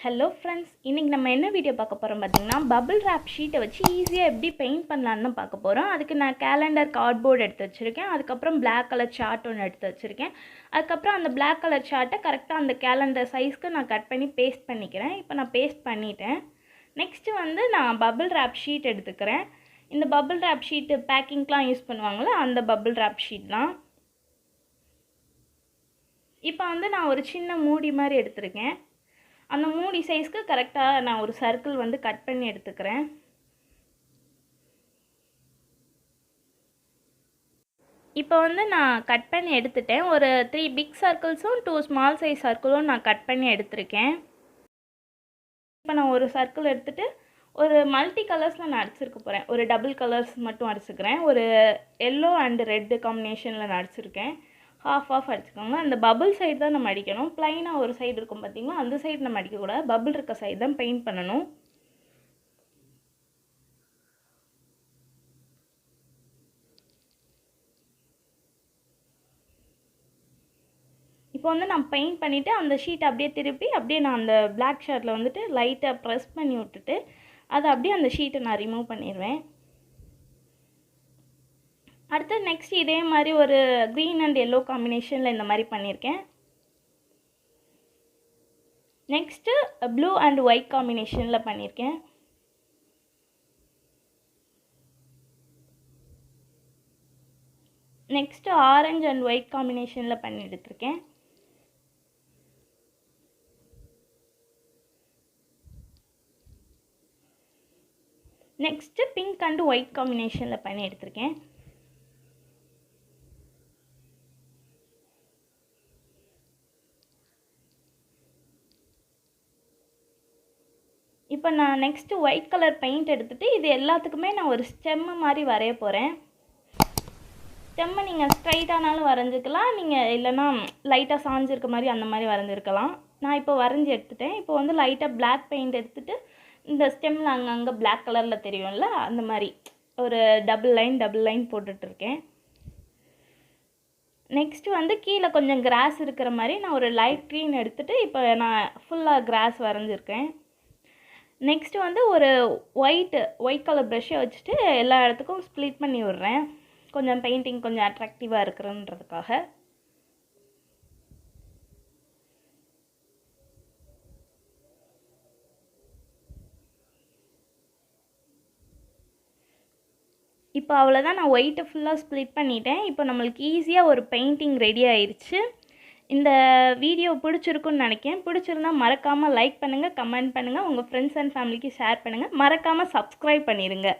Hello friends, இன்றைக்கி நம்ம என்ன வீடியோ பார்க்க போகிறோம் பார்த்தீங்கன்னா, பபிள் ரேப் ஷீட்டை வச்சு ஈஸியாக எப்படி பெயிண்ட் பண்ணலான்னு பார்க்க போகிறோம். அதுக்கு நான் கேலண்டர் கார்ட்போர்டு எடுத்து வச்சுருக்கேன். அதுக்கப்புறம் பிளாக் கலர் சார்ட் ஒன்று எடுத்து வச்சுருக்கேன். அதுக்கப்புறம் அந்த பிளாக் கலர் சார்ட்டை கரெக்டாக அந்த கேலண்டர் சைஸ்க்கு நான் கட் பண்ணி பேஸ்ட் பண்ணிக்கிறேன். இப்போ நான் பேஸ்ட் பண்ணிட்டேன். நெக்ஸ்ட்டு வந்து நான் பபிள் ரேப் ஷீட் எடுத்துக்கிறேன். இந்த பபிள் ரேப் ஷீட்டு பேக்கிங்க்கெலாம் யூஸ் பண்ணுவாங்களே, அந்த பபிள் ரேப் ஷீட் தான். இப்போ வந்து நான் ஒரு சின்ன மூடி மாதிரி எடுத்திருக்கேன். அந்த மூடி சைஸ்க்கு கரெக்டாக நான் ஒரு சர்க்கிள் வந்து கட் பண்ணி எடுத்துக்கிறேன். இப்போ வந்து நான் கட் பண்ணி எடுத்துட்டேன். ஒரு 3 பிக் சர்க்கிள்ஸும் 2 ஸ்மால் சைஸ் சர்க்கிளும் நான் கட் பண்ணி எடுத்திருக்கேன். இப்போ நான் ஒரு சர்க்கிள் எடுத்துகிட்டு ஒரு மல்டி கலர்ஸில் நான் அடிச்சிருக்க போகிறேன். ஒரு டபுள் கலர்ஸ் மட்டும் அடிச்சுக்கிறேன். ஒரு எல்லோ அண்ட் ரெட்டு காம்பினேஷனில் நான் அடிச்சிருக்கேன். ஹாஃப் அடிச்சுக்கோங்க. அந்த பபிள் சைடு தான் நம்ம அடிக்கணும். ப்ளைனாக ஒரு சைடு இருக்கும் பார்த்திங்களா, அந்த சைடு நம்ம அடிக்கக்கூடாது. பபிள் இருக்க சைடு தான் பெயிண்ட் பண்ணணும். இப்போ வந்து நான் பெயிண்ட் பண்ணிவிட்டு அந்த ஷீட்டை அப்படியே திருப்பி அப்படியே நான் அந்த பிளாக் ஷர்ட்டில் வந்துட்டு லைட்டாக ப்ரெஸ் பண்ணி விட்டுட்டு அதை அப்படியே அந்த ஷீட்டை நான் ரிமூவ் பண்ணிடுவேன். அடுத்து நெக்ஸ்ட் இதே மாதிரி ஒரு க்ரீன் அண்ட் எல்லோ காம்பினேஷனில் இந்த மாதிரி பண்ணியிருக்கேன். நெக்ஸ்ட்டு ப்ளூ அண்ட் ஒயிட் காம்பினேஷனில் பண்ணியிருக்கேன். நெக்ஸ்ட்டு ஆரஞ்சு அண்ட் ஒயிட் காம்பினேஷனில் பண்ணி எடுத்திருக்கேன். நெக்ஸ்ட்டு பிங்க் அண்ட் ஒயிட் காம்பினேஷனில் பண்ணி எடுத்திருக்கேன். இப்போ நான் நெக்ஸ்ட்டு ஒயிட் கலர் பெயிண்ட் எடுத்துகிட்டு இது எல்லாத்துக்குமே நான் ஒரு ஸ்டெம்மு மாதிரி வரைய போகிறேன். ஸ்டெம்மை நீங்கள் ஸ்ட்ரைட்டானாலும் வரைஞ்சிக்கலாம், நீங்கள் இல்லைனா லைட்டாக சாஞ்சிருக்க மாதிரி அந்த மாதிரி வரைஞ்சிருக்கலாம். நான் இப்போ வரைஞ்சி எடுத்துட்டேன். இப்போ வந்து லைட்டாக பிளாக் பெயிண்ட் எடுத்துகிட்டு இந்த ஸ்டெம்மில் அங்கங்கே பிளாக் கலரில் தெரியும்ல, அந்த மாதிரி ஒரு டபுள் லைன் போட்டுட்ருக்கேன். நெக்ஸ்ட்டு வந்து கீழே கொஞ்சம் கிராஸ் இருக்கிற மாதிரி நான் ஒரு லைட் க்ரீன் எடுத்துகிட்டு இப்போ நான் ஃபுல்லாக கிராஸ் வரைஞ்சிருக்கேன். நெக்ஸ்ட்டு வந்து ஒரு ஒயிட் கலர் ப்ரஷ்ஷை வச்சுட்டு எல்லா இடத்துக்கும் ஸ்ப்ளிட் பண்ணி விட்றேன். கொஞ்சம் பெயிண்டிங் கொஞ்சம் அட்ராக்டிவாக இருக்கிறன்றதுக்காக. இப்போ அவ்வளோதான், நான் ஒயிட்டை ஃபுல்லாக ஸ்ப்ளிட் பண்ணிட்டேன். இப்போ நம்மளுக்கு ஈஸியாக ஒரு பெயிண்டிங் ரெடி ஆயிடுச்சு. இந்த வீடியோ பிடிச்சிருக்குன்னு நினைக்கிறேன். பிடிச்சிருந்தா மறக்காமல் லைக் பண்ணுங்கள், கமெண்ட் பண்ணுங்கள், உங்கள் ஃப்ரெண்ட்ஸ் அண்ட் ஃபேமிலிக்கு ஷேர் பண்ணுங்கள். மறக்காமல் சப்ஸ்கிரைப் பண்ணிடுங்க.